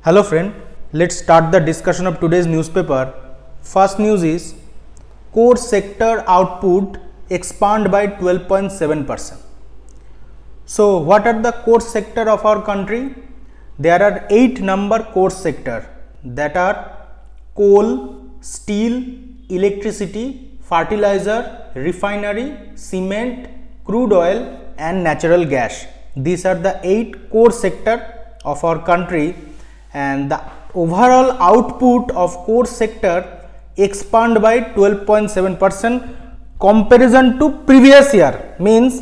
Hello friend, let's start the discussion of today's newspaper. First news is core sector output expand by 12.7%. So what are the core sector of our country? There are 8 number core sector that are coal, steel, electricity, fertilizer, refinery, cement, crude oil and natural gas. These are the 8 core sector of our country, and the overall output of core sector expand by 12.7% comparison to previous year. Means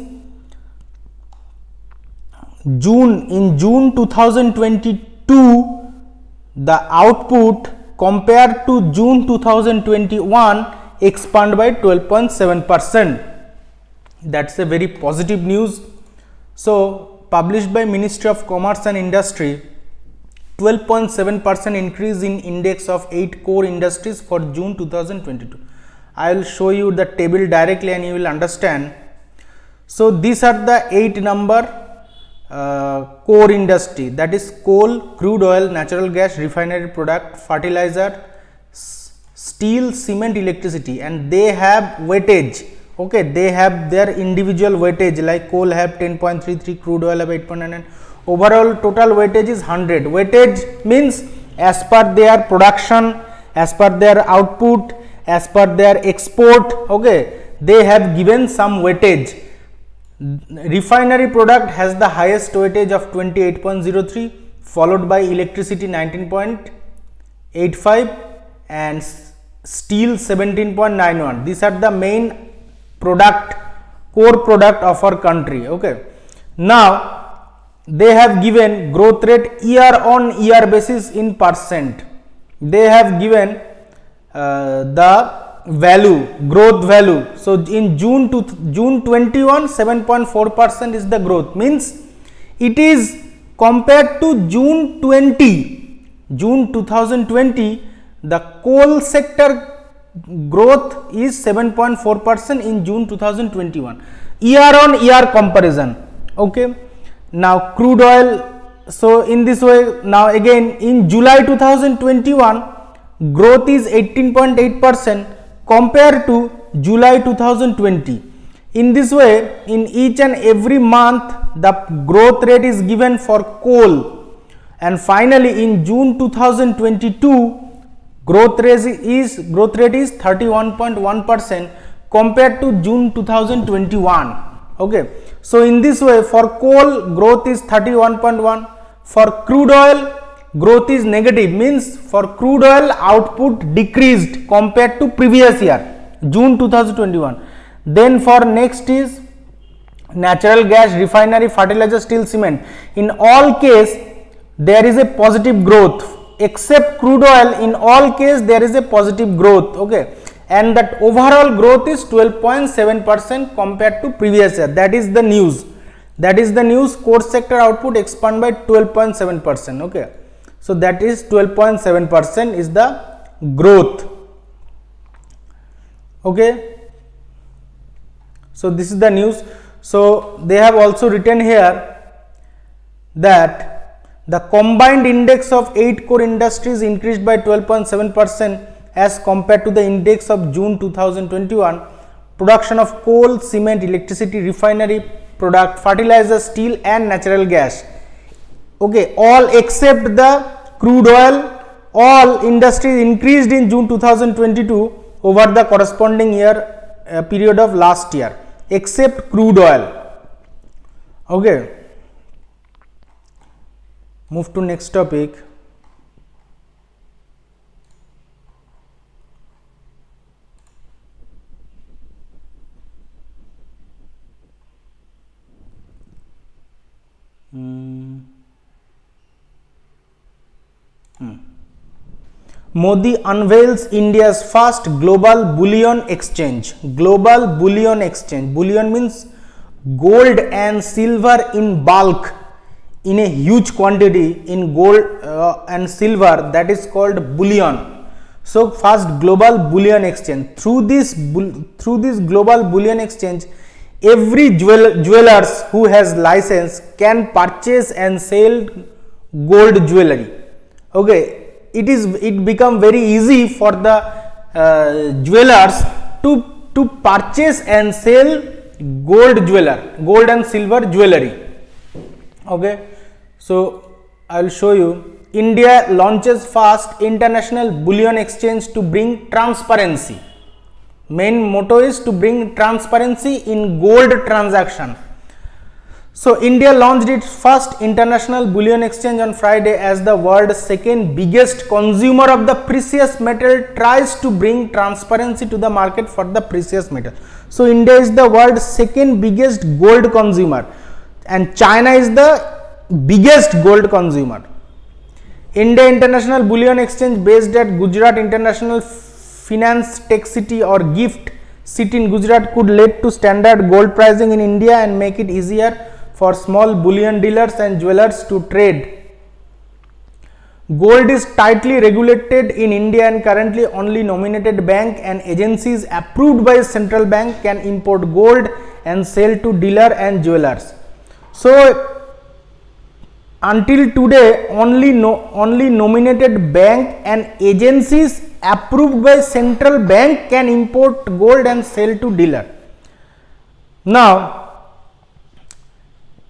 in June 2022 the output compared to June 2021 expand by 12.7%. That's a very positive news. So published by Ministry of Commerce and Industry, 12.7% increase in index of 8 core industries for June 2022. I will show you the table directly and you will understand. So these are the 8 number core industry, that is coal, crude oil, natural gas, refinery product, fertilizer, steel, cement, electricity, and they have weightage. Okay, they have their individual weightage, like coal have 10.33, crude oil have 8.99. Overall total weightage is 100. Weightage means as per their production, as per their output, as per their export. Okay, they have given some weightage. Refinery product has the highest weightage of 28.03, followed by electricity 19.85 and steel 17.91. These are the main product, core product of our country. Okay, now they have given growth rate year on year basis in percent. They have given the value, growth value. So in June 21 7.4% is the growth, means it is compared to June 2020 the coal sector growth is 7.4% in June 2021, year on year comparison. Okay, now crude oil. So in this way, now again in July 2021 growth is 18.8% compared to July 2020. In this way, in each and every month the growth rate is given for coal, and finally in June 2022 growth rate is 31.1% compared to June 2021. Okay, so in this way for coal growth is 31.1, for crude oil growth is negative, means for crude oil output decreased compared to previous year June 2021. Then for next is natural gas, refinery, fertilizer, steel, cement. In all case there is a positive growth, except crude oil. In all case there is a positive growth. Okay, and that overall growth is 12.7% compared to previous year. That is the news. That is the news. Core sector output expand by 12.7%. Okay, so that is 12.7% is the growth. Okay, so this is the news. So they have also written here that the combined index of 8 core industries increased by 12.7% as compared to the index of June 2021. Production of coal, cement, electricity, refinery product, fertilizer, steel and natural gas. Okay, all except the crude oil, all industries increased in June 2022 over the corresponding year period of last year, except crude oil. Okay, move to next topic. Modi unveils India's first global bullion exchange. Global bullion exchange. Bullion means gold and silver in bulk, in a huge quantity in gold and silver, that is called bullion. So first global bullion exchange. Through this global bullion exchange, every jewelers who has license can purchase and sell gold jewelry. Okay, it become very easy for the jewelers to purchase and sell gold and silver jewelry. Okay, so I will show you. India launches first international bullion exchange to bring transparency. Main motto is to bring transparency in gold transaction. So India launched its first international bullion exchange on Friday as the world's second biggest consumer of the precious metal tries to bring transparency to the market for the precious metal. So India is the world's second biggest gold consumer and China is the biggest gold consumer. India International Bullion Exchange based at Gujarat International Finance Tech City or GIFT City in Gujarat could lead to standard gold pricing in India and make it easier for small bullion dealers and jewelers to trade. Gold is tightly regulated in India and currently only nominated bank and agencies approved by central bank can import gold and sell to dealer and jewelers. So until today only nominated bank and agencies approved by central bank can import gold and sell to dealer. Now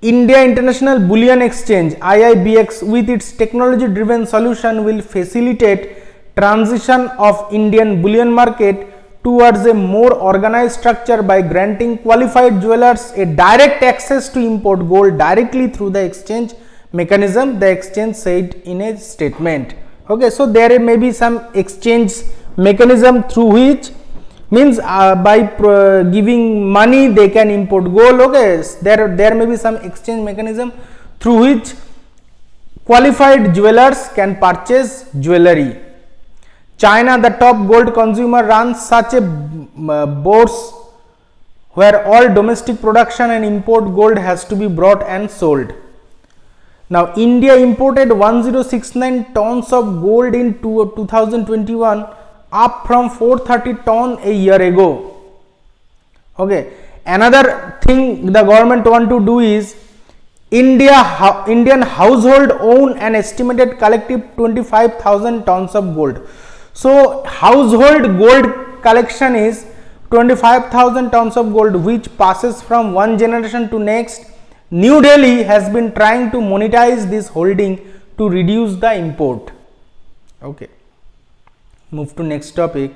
India International Bullion Exchange IIBX with its technology driven solution will facilitate transition of Indian bullion market towards a more organized structure by granting qualified jewelers a direct access to import gold directly through the exchange mechanism, the exchange said in a statement. Okay, so there may be some exchange mechanism through which means by giving money they can import gold. Okay, there may be some exchange mechanism through which qualified jewelers can purchase jewelry. China, the top gold consumer, runs such a bourse where all domestic production and import gold has to be brought and sold. Now India imported 1069 tons of gold in 2021, up from 430 ton a year ago. Okay, another thing the government want to do is Indian household own an estimated collective 25,000 tons of gold. So household gold collection is 25,000 tons of gold, which passes from one generation to next. New Delhi has been trying to monetize this holding to reduce the import. Okay, move to next topic.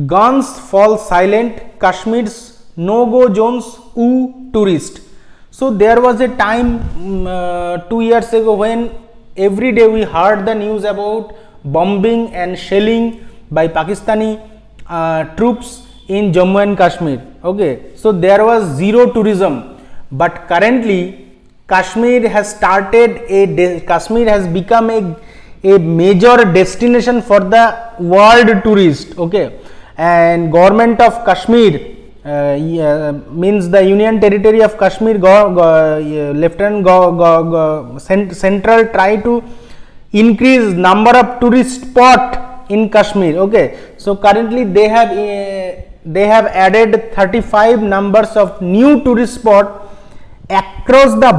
Guns fall silent, Kashmir's no-go zones woo tourist. So there was a time 2 years ago when every day we heard the news about bombing and shelling by Pakistani troops in Jammu and Kashmir. Okay, so there was zero tourism, but currently Kashmir has become a major destination for the world tourist. Okay, and government of Kashmir means the Union Territory of Kashmir, Central try to increase number of tourist spot in Kashmir. Okay, so currently they have added 35 numbers of new tourist spot across the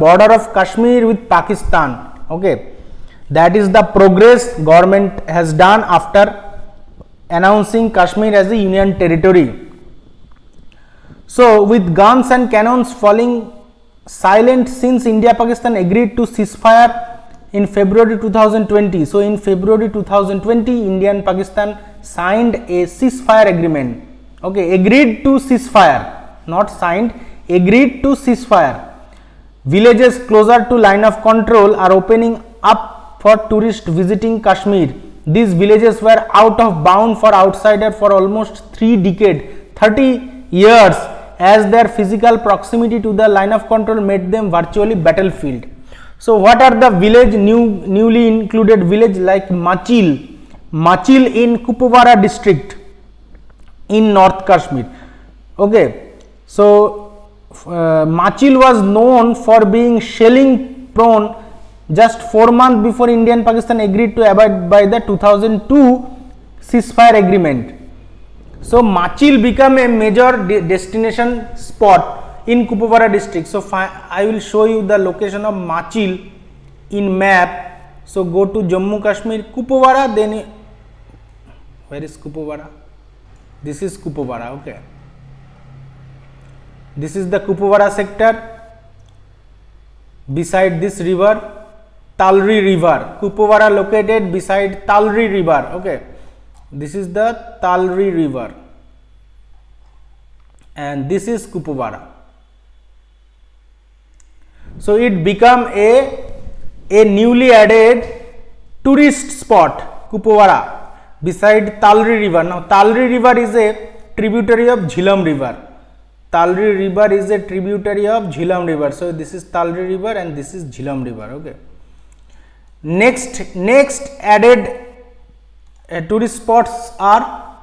border of Kashmir with Pakistan. Okay, that is the progress government has done after announcing Kashmir as a union territory. So with guns and cannons falling silent since India-Pakistan agreed to ceasefire in February 2020. So in February 2020, India and Pakistan signed a ceasefire agreement. Okay, agreed to ceasefire, not signed, agreed to ceasefire. Villages closer to line of control are opening up for tourists visiting Kashmir. These villages were out of bound for outsiders for almost 30 years, as their physical proximity to the line of control made them virtually battlefield. So what are the village newly included village like Machil in Kupwara district in North Kashmir. Okay, so Machil was known for being shelling prone just 4 months before India and Pakistan agreed to abide by the 2002 ceasefire agreement. So Machil become a major destination spot in Kupawara district. So I will show you the location of Machil in map. So go to Jammu Kashmir, Kupawara, then where is Kupawara? This is Kupawara, okay. This is the Kupawara sector. Beside this river, Talri river. Kupawara located beside Talri river, okay. This is the Talri river and this is Kupawara. So it become a newly added tourist spot, Kupawara, beside Talri river. Now Talri river is a tributary of Jhelum river. Talri river is a tributary of Jhelum river. So this is Talri river and this is Jhelum river, okay. Next added tourist spots are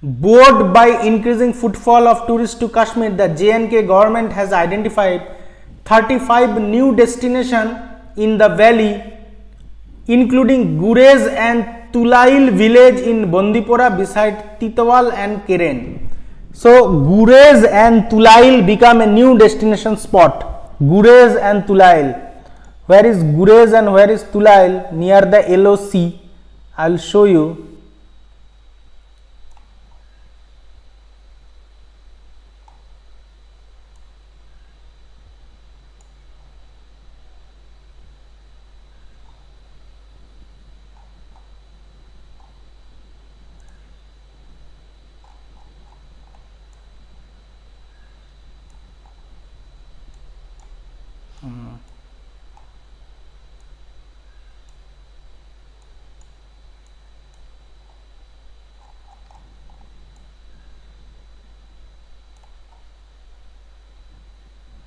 bored by increasing footfall of tourists to Kashmir. The J&K government has identified 35 new destinations in the valley, including Gurez and Tulail village in Bandipora beside Titwal and Keren. So Gurez and Tulail become a new destination spot. Gurez and Tulail. Where is Gurez and where is Tulail? Near the LOC. I will show you.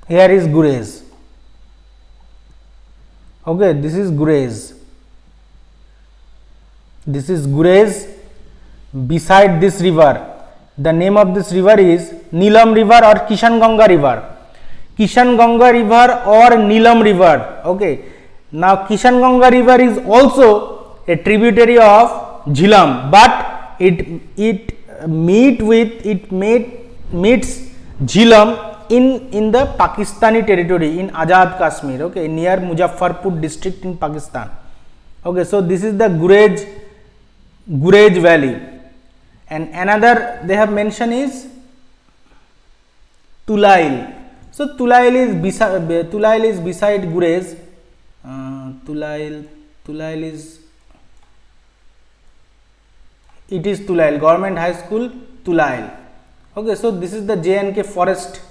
Here is Gurez. Okay, this is Gurez. This is Gurez beside this river. The name of this river is Neelam river or Kishan Ganga river. Kishan Ganga river or Neelam river. Okay. Now Kishan Ganga river is also a tributary of Jhelum, but it meets Jhelum in the Pakistani territory in Azad Kashmir, okay, near Muzaffarpur district in Pakistan. Okay, so this is the Gurez valley, and another they have mentioned is Tulail. So Tulail is beside Gurez. Tulail is Tulail Government High School, Tulail. Okay, so this is the J&K forest.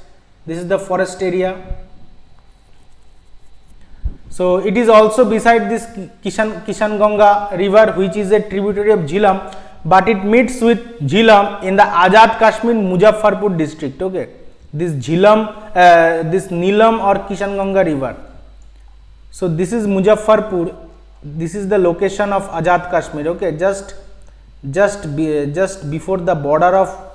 This is the forest area. So it is also beside this Kishan Ganga river, which is a tributary of Jhelum, but it meets with Jhelum in the Azad Kashmir Muzaffarpur district. Okay, this Jhelum, this Neelam or Kishan Ganga river. So this is Muzaffarpur. This is the location of Azad Kashmir. Okay, just before the border of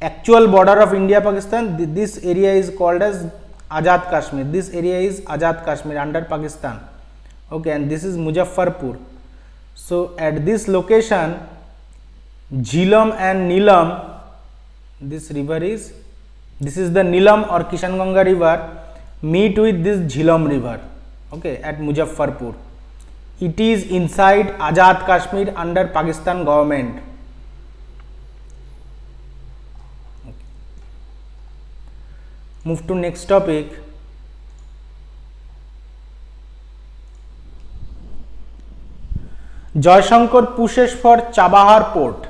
actual border of India Pakistan. This area is called as Azad Kashmir. This area is Azad Kashmir under Pakistan. Okay, and this is Muzaffarpur. So at this location, Jhelum and Neelam, this is the Neelam or Kishan Ganga river meet with this Jhelum river. Okay, at Muzaffarpur. It is inside Azad Kashmir under Pakistan government. Move to next topic. Jaishankar pushes for Chabahar port.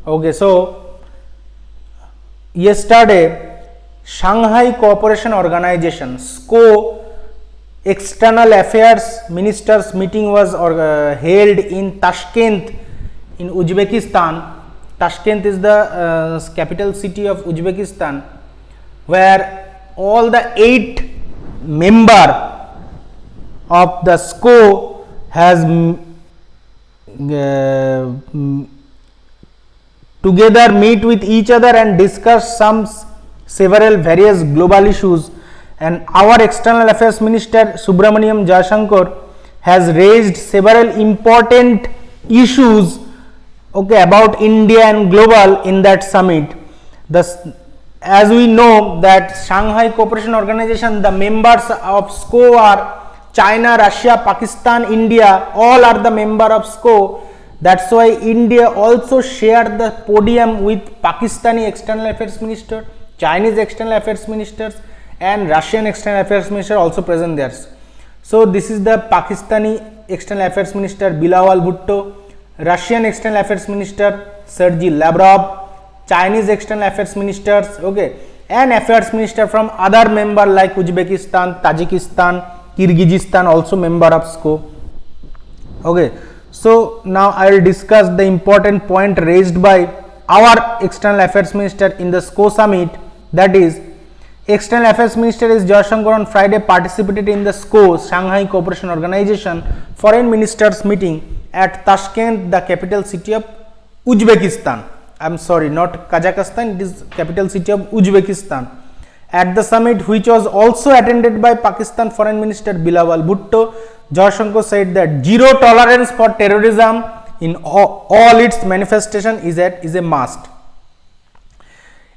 Okay, so yesterday Shanghai Cooperation Organization SCO External Affairs Ministers meeting was held in Tashkent in Uzbekistan. Tashkent is the capital city of Uzbekistan, where all the 8 members of the SCO has together meet with each other and discuss several various global issues, and our External Affairs Minister Subramaniam Jaishankar has raised several important issues okay, about India and global in that summit. As we know that Shanghai Cooperation Organization, the members of SCO are China, Russia, Pakistan, India, all are the member of SCO. That's why India also shared the podium with Pakistani External Affairs Minister, Chinese External Affairs Ministers, and Russian External Affairs Minister also present there. So this is the Pakistani External Affairs Minister Bilawal Bhutto, Russian External Affairs Minister Sergey Lavrov, Chinese External Affairs Ministers, okay, and Affairs Minister from other member like Uzbekistan, Tajikistan, Kyrgyzstan also member of SCO. Okay, so now I will discuss the important point raised by our External Affairs Minister in the SCO summit, that is External Affairs Minister S. Jaishankar on Friday participated in the SCO Shanghai Cooperation Organization Foreign Ministers meeting at Tashkent, the capital city of Uzbekistan. I am sorry, not Kazakhstan, it is capital city of Uzbekistan. At the summit, which was also attended by Pakistan Foreign Minister Bilawal Bhutto, Jaishankar said that zero tolerance for terrorism in all its manifestation is a must.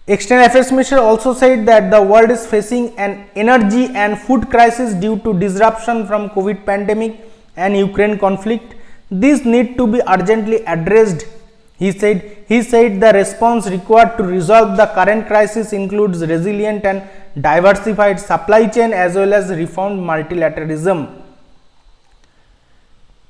External Affairs Minister also said that the world is facing an energy and food crisis due to disruption from COVID pandemic and Ukraine conflict. These need to be urgently addressed. He said the response required to resolve the current crisis includes resilient and diversified supply chain as well as reformed multilateralism.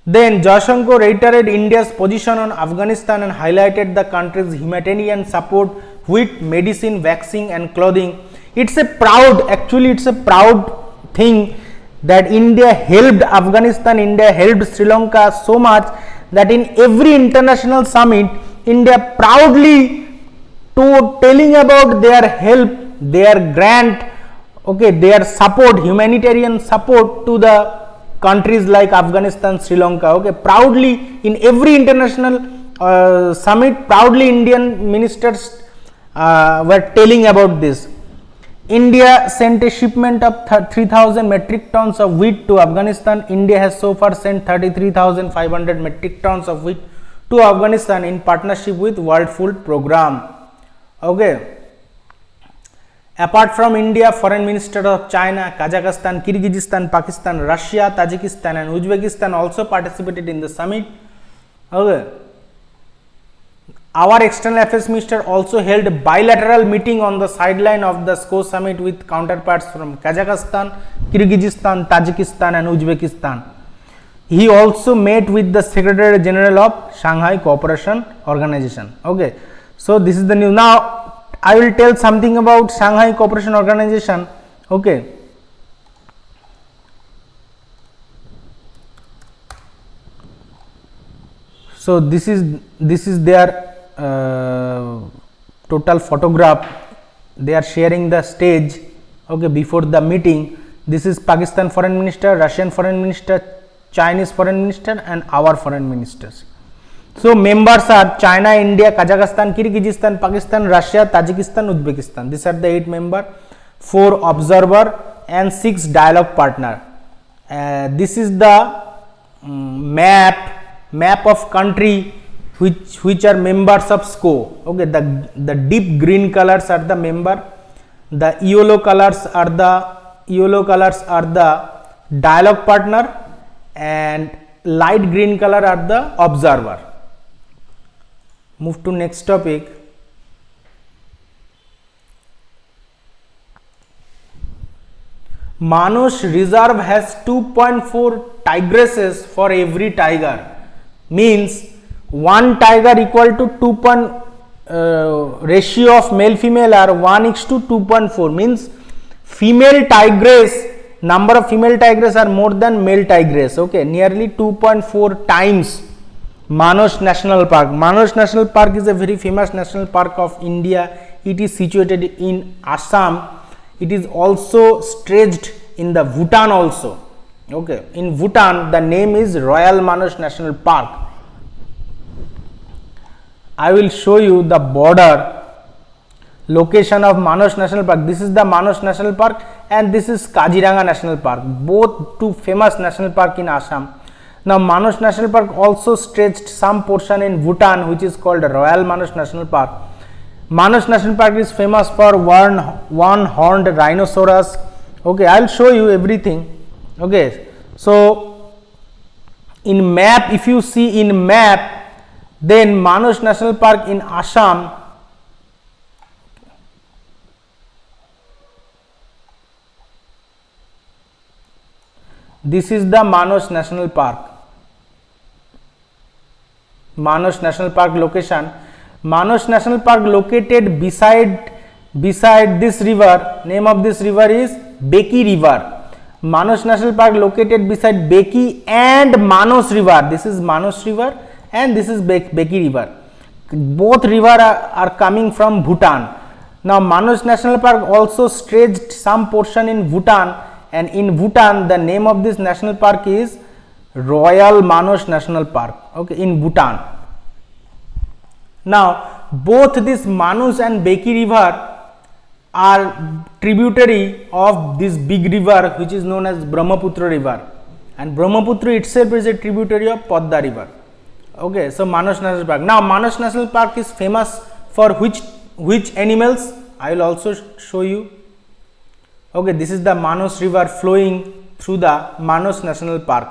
Then Jaishankar reiterated India's position on Afghanistan and highlighted the country's humanitarian support with medicine, vaccine and clothing. It's a proud thing that India helped Afghanistan, India helped Sri Lanka so much that in every international summit, India proudly telling about their help, their grant, okay, their support, humanitarian support to the countries like Afghanistan, Sri Lanka, okay, proudly in every international summit, proudly Indian ministers were telling about this. India sent a shipment of 3,000 metric tons of wheat to Afghanistan. India has so far sent 33,500 metric tons of wheat to Afghanistan in partnership with World Food Program. Okay. Apart from India, Foreign Minister of China, Kazakhstan, Kyrgyzstan, Pakistan, Russia, Tajikistan and Uzbekistan also participated in the summit. Okay. Our External Affairs Minister also held a bilateral meeting on the sideline of the SCO summit with counterparts from Kazakhstan, Kyrgyzstan, Tajikistan and Uzbekistan. He also met with the Secretary General of Shanghai Cooperation Organization. Okay, so this is the news. Now I will tell something about Shanghai Cooperation Organization. Okay. So this is their total photograph. They are sharing the stage, okay, before the meeting. This is Pakistan Foreign Minister, Russian Foreign Minister, Chinese Foreign Minister and our Foreign Ministers. So members are China, India, Kazakhstan, Kyrgyzstan, Pakistan, Russia, Tajikistan, Uzbekistan. These are the 8 members, 4 observer and 6 dialogue partner. This is the map of country which are members of SCO. Okay, the deep green colors are the member, the yellow colors are the dialogue partner and light green color are the observer. Move to next topic. Manos Reserve has 2.4 tigresses for every tiger. Means one tiger equal to 2. Ratio of male female are 1:2.4. Means female tigress, number of female tigress are more than male tigress. Okay, nearly 2.4 times. Manos National Park. Manos National Park is a very famous national park of India. It is situated in Assam. It is also stretched in the Bhutan also. Okay, in Bhutan the name is Royal Manos National Park. I will show you the border location of Manos National Park. This is the Manos National Park and this is Kaziranga National Park. Both two famous national park in Assam. Now Manas National Park also stretched some portion in Bhutan, which is called Royal Manas National Park. Manas National Park is famous for one horned rhinoceros. Okay, I will show you everything. Okay, so in map, if you see in map, then Manas National Park in Assam, this is the Manas National Park. Manas National Park location. Manas National Park located beside this river. Name of this river is Beki River. Manas National Park located beside Beki and Manas River. This is Manas River and this is Beki River. Both rivers are coming from Bhutan. Now Manas National Park also stretched some portion in Bhutan, and in Bhutan the name of this national park is Royal Manas National Park. Okay, in Bhutan. Now both this Manas and Beki River are tributary of this big river which is known as Brahmaputra River, and Brahmaputra itself is a tributary of Padma River. Okay, so Manas National Park. Now Manas National Park is famous for which animals? I will also show you. Okay, this is the Manas River flowing through the Manas National Park.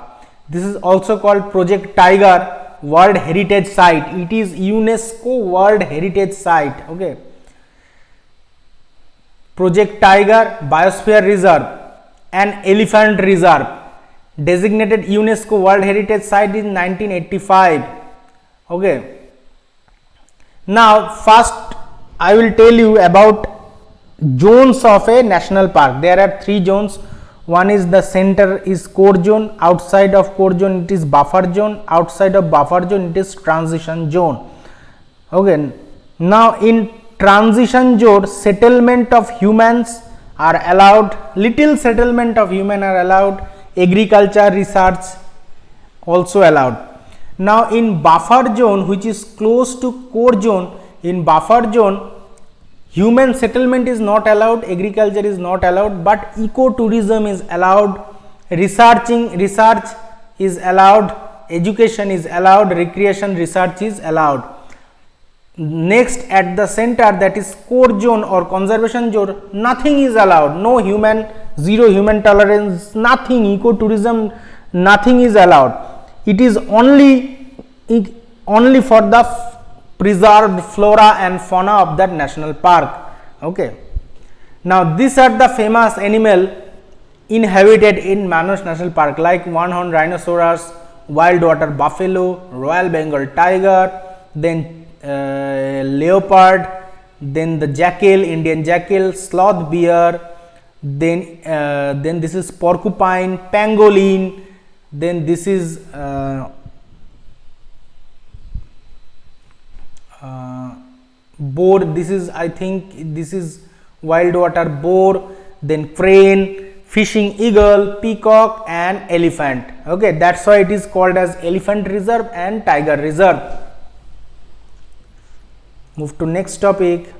This is also called Project Tiger World Heritage Site. It is UNESCO World Heritage Site. Okay, Project Tiger Biosphere Reserve and Elephant Reserve, designated UNESCO World Heritage Site in 1985. Okay, now first I will tell you about zones of a national park. There are 3 zones. One is the center is core zone, outside of core zone it is buffer zone, outside of buffer zone it is transition zone. Okay, now in transition zone, settlement of humans are allowed, little settlement of human are allowed, agriculture, research also allowed. Now in buffer zone, which is close to core zone, in buffer zone human settlement is not allowed, agriculture is not allowed, but ecotourism is allowed, research is allowed, education is allowed, recreation, research is allowed. Next, at the center, that is core zone or conservation zone, nothing is allowed, no human, zero human tolerance, nothing, ecotourism, nothing is allowed. It is only for the preserved flora and fauna of that national park. Okay, now these are the famous animal inhabited in Manas National Park, like one-horned rhinoceros, wild water buffalo, Royal Bengal tiger, then leopard, then the jackal, Indian jackal, sloth bear, then this is porcupine, pangolin, then this is boar, this is, I think this is wild water boar, then crane, fishing eagle, peacock and elephant. Okay, that's why it is called as elephant reserve and tiger reserve. Move to next topic.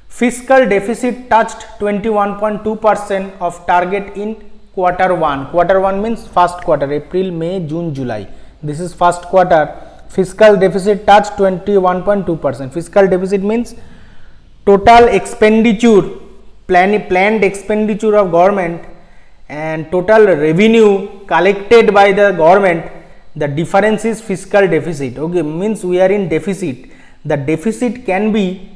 Fiscal deficit touched 21.2% of target in quarter 1. Quarter 1 means first quarter, April, May, June, July. This is first quarter. Fiscal deficit touched 21.2%. Fiscal deficit means total expenditure, planned expenditure of government and total revenue collected by the government. The difference is fiscal deficit. Okay, means we are in deficit. The deficit can be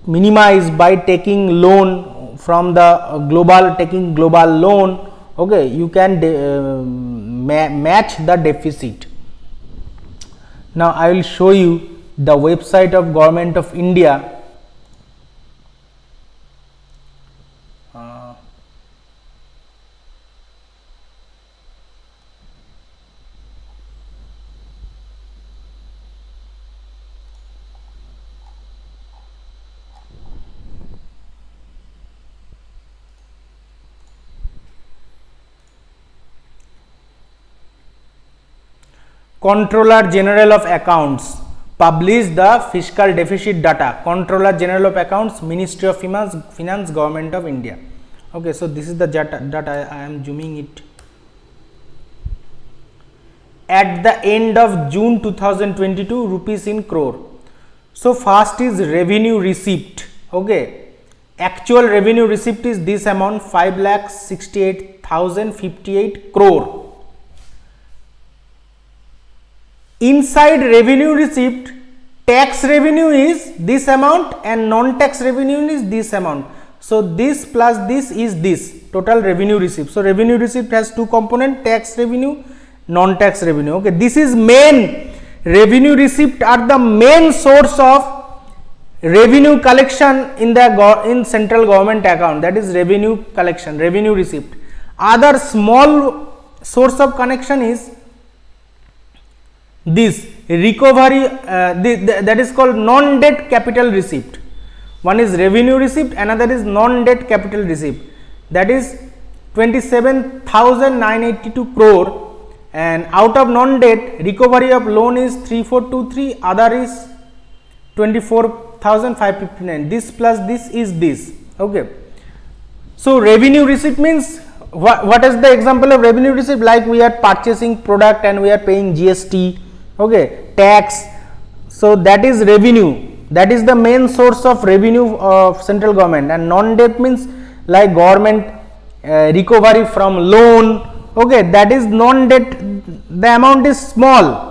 minimized by taking loan from the global loan. Okay, you can match the deficit. Now I will show you the website of Government of India. Controller General of Accounts. publish the fiscal deficit data. Controller General of Accounts, Ministry of Finance, Government of India. Okay, so this is the data. I am zooming it. At the end of June 2022, rupees in crore. So first is revenue receipt. Okay, actual revenue receipt is this amount, 5,68,058 crore. Inside revenue receipt, tax revenue is this amount and non-tax revenue is this amount. So this plus this is this total revenue receipt. So revenue receipt has two components, tax revenue, non-tax revenue. Okay, this is main revenue receipt are the main source of revenue collection in the central government account, that is revenue collection, revenue receipt. Other small source of connection is this recovery, that is called non-debt capital receipt. One is revenue receipt, another is non-debt capital receipt, that is 27,982 crore, and out of non-debt recovery of loan is 3423, other is 24,559. This plus this is this. Okay, so revenue receipt means what is the example of revenue receipt? Like we are purchasing product and we are paying GST, okay, tax. So that is revenue, that is the main source of revenue of central government. And non-debt means like government recovery from loan, okay, that is non-debt, the amount is small.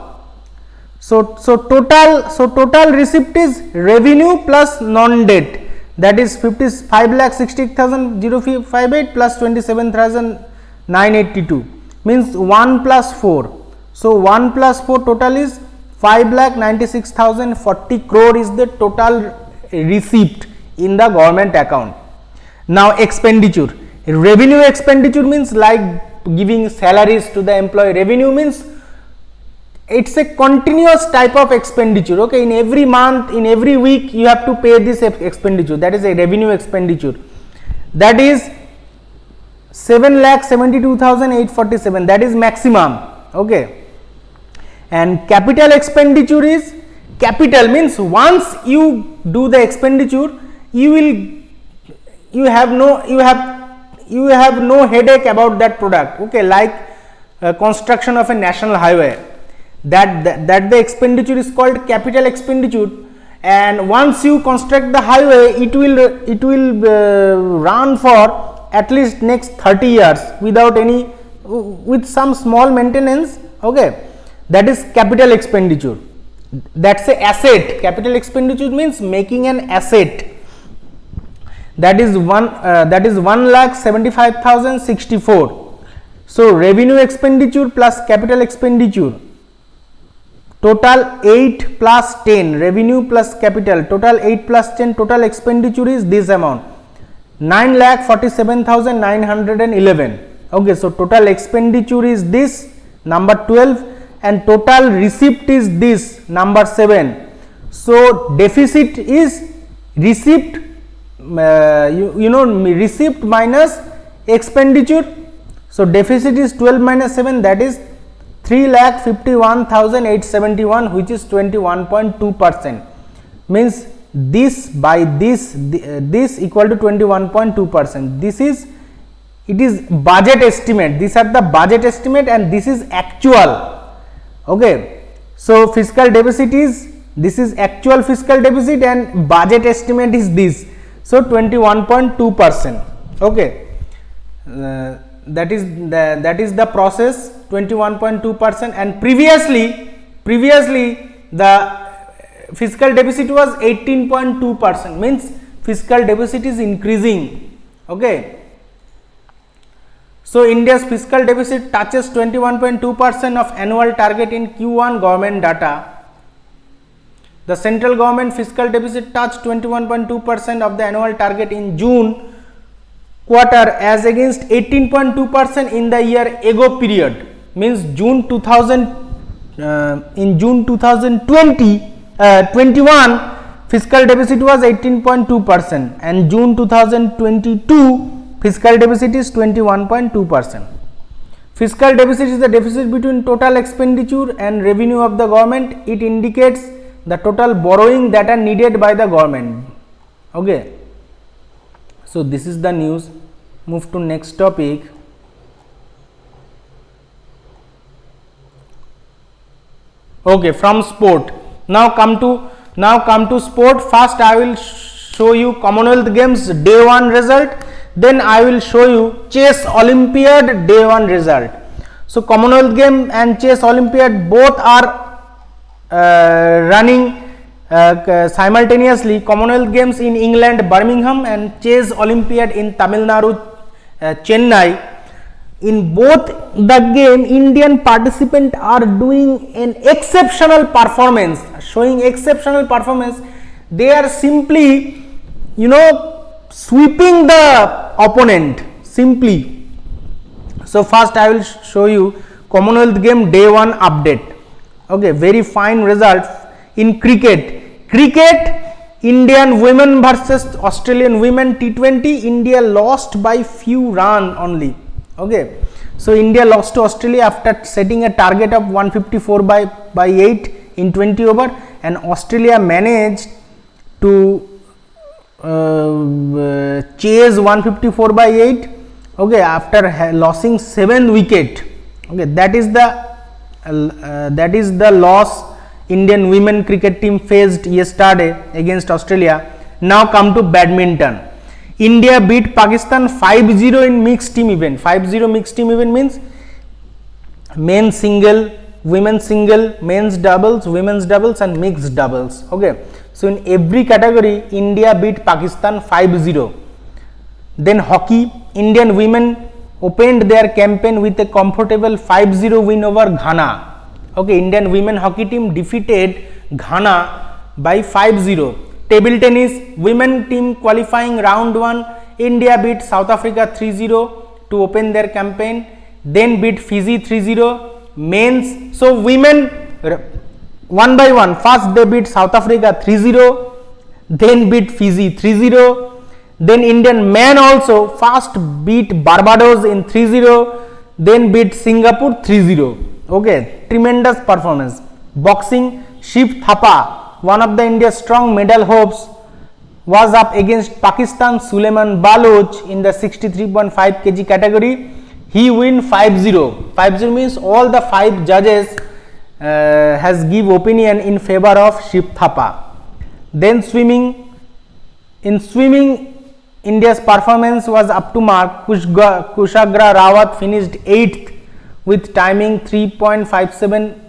So total receipt is revenue plus non-debt, that is 5,60,058 plus 27,982 means 1 plus 4. So 1 plus 4 total is 5,96,040 crore is the total receipt in the government account. Now expenditure, revenue expenditure means like giving salaries to the employee. Revenue means it's a continuous type of expenditure. Okay, in every month, in every week you have to pay this expenditure, that is a revenue expenditure, that is 7,72,847, that is maximum. Okay, and capital expenditure is, capital means once you do the expenditure you have no headache about that product. Okay, like construction of a national highway, that the expenditure is called capital expenditure, and once you construct the highway it will run for at least next 30 years without any, with some small maintenance. Okay, that is capital expenditure, that's a asset. Capital expenditure means making an asset, that is 1,75,064. So revenue expenditure plus capital expenditure, total 8 plus 10, revenue plus capital, total 8 plus 10, total expenditure is this amount, 9,47,911. Okay, so total expenditure is this, number 12, and total receipt is this, number 7. So deficit is receipt, receipt minus expenditure. So deficit is 12 minus 7, that is 3,51,871, which is 21.2%. Means this by this equal to 21.2%. This is, it is budget estimate, these are the budget estimate and this is actual. Okay, so fiscal deficit is, this is actual fiscal deficit and budget estimate is this, so 21.2%. Okay, that is the process, 21.2%, and previously the fiscal deficit was 18.2%, means fiscal deficit is increasing. Okay, so India's fiscal deficit touches 21.2% of annual target in Q1 government data. The central government fiscal deficit touched 21.2% of the annual target in June quarter as against 18.2% in the year ago period. Means June 2000, in June 2021 fiscal deficit was 18.2% and June 2022 fiscal deficit is 21.2%. Fiscal deficit is the deficit between total expenditure and revenue of the government. It indicates the total borrowing that are needed by the government. Okay, so this is the news. Move to next topic. Okay, from sport. Now come to sport. First I will show you Commonwealth Games day 1 result, then I will show you Chess Olympiad day 1 result. So Commonwealth Game and Chess Olympiad both are running simultaneously. Commonwealth Games in England, Birmingham, and Chess Olympiad in Tamil Nadu, Chennai. In both the game, Indian participants are doing an exceptional performance, showing exceptional performance. They are simply, sweeping the opponent simply. So first I will show you Commonwealth Game day 1 update. Okay, very fine result in cricket. Indian women versus Australian women T20. India lost by few runs only. Okay, so India lost to Australia after setting a target of 154 by 8 in 20 over, and Australia managed to chase 154 by 8. Okay, after losing 7 wicket. Okay, that is the loss Indian women cricket team faced yesterday against Australia. Now come to badminton. India beat Pakistan 5-0 in mixed team event. 5-0 mixed team event means men's single, women's single, men's doubles, women's doubles, and mixed doubles. Okay, so in every category India beat Pakistan 5-0. Then hockey, Indian women opened their campaign with a comfortable 5-0 win over Ghana. Okay, Indian women hockey team defeated Ghana by 5-0. Table tennis, women team qualifying round 1, India beat South Africa 3-0 to open their campaign, then beat Fiji 3-0. Men's, so women one by one, first they beat South Africa 3-0, then beat Fiji 3-0, then Indian men also first beat Barbados in 3-0, then beat Singapore 3-0. Okay, tremendous performance. Boxing, Shiv Thapa, one of the India's strong medal hopes, was up against Pakistan Suleiman Baloch in the 63.5 kg category. He win 5-0. 5-0 means all the 5 judges has give opinion in favor of Shiv Thapa. Then swimming, in swimming India's performance was up to mark. Kushagra Rawat finished 8th with timing 3.57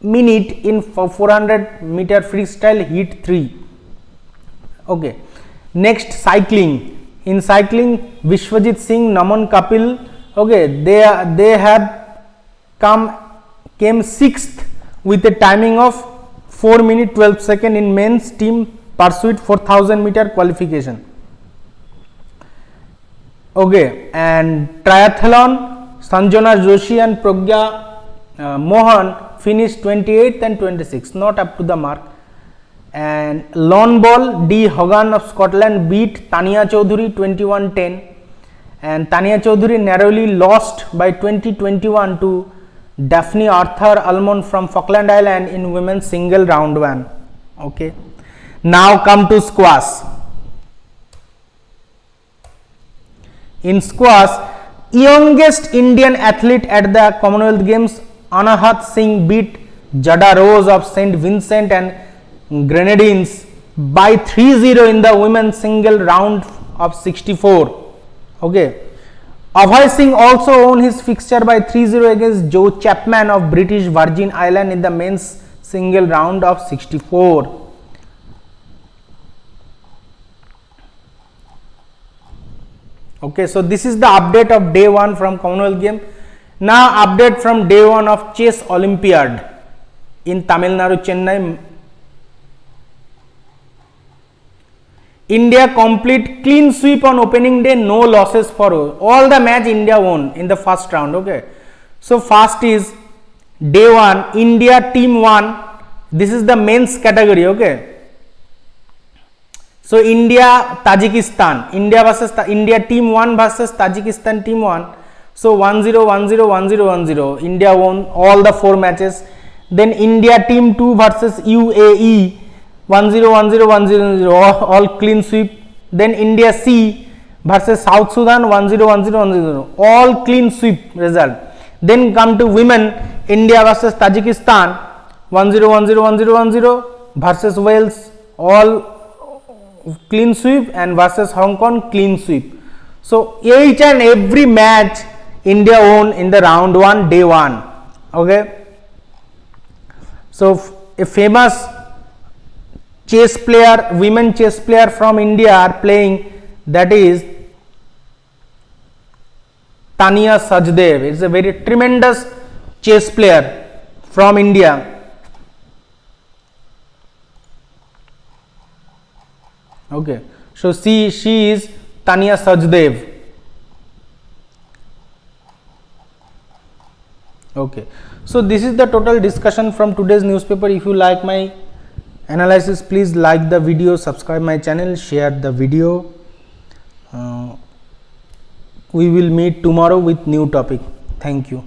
minute in 400 meter freestyle heat 3. Okay, next cycling. In cycling, Vishwajit Singh, Naman Kapil, okay, they have came 6th with a timing of 4 minute 12 second in men's team pursuit 4000 meter qualification. Okay, and triathlon, Sanjana Joshi and Pragya Mohan finished 28th and 26th, not up to the mark. And lawn ball, D. Hogan of Scotland beat Tania Chowdhury 21-10, and Tania Chowdhury narrowly lost by 20-21 to Daphne Arthur Almond from Falkland Island in women's single round 1. Okay, now come to squash. In squash, youngest Indian athlete at the Commonwealth Games, Anahat Singh beat Jada Rose of St. Vincent and Grenadines by 3-0 in the women's single round of 64. Okay, Abhay Singh also won his fixture by 3-0 against Joe Chapman of British Virgin Islands in the men's single round of 64. Okay, so this is the update of day 1 from Commonwealth Game. Now update from day 1 of Chess Olympiad in Tamil Nadu, Chennai. India complete clean sweep on opening day, no losses for all the match India won in the first round. Okay, so first is day 1, India team 1. This is the men's category. Okay, so India Tajikistan, India team 1 versus Tajikistan team 1. So 1-0, 1-0, 1-0, 1-0. India won all the 4 matches. Then India team 2 versus UAE 1-0, all clean sweep. Then India C versus South Sudan 1-0, all clean sweep result. Then come to women, India versus Tajikistan 1-0 versus Wales, all clean sweep, and versus Hong Kong clean sweep. So each and every match India won in the round 1, day 1. Okay. So a famous chess player, women chess player from India are playing, that is Tania Sajdev. It's a very tremendous chess player from India. Okay, so she is Tania Sajdev. Okay, so this is the total discussion from today's newspaper. If you like my analysis, please like the video, subscribe my channel, share the video. We will meet tomorrow with new topic. Thank you.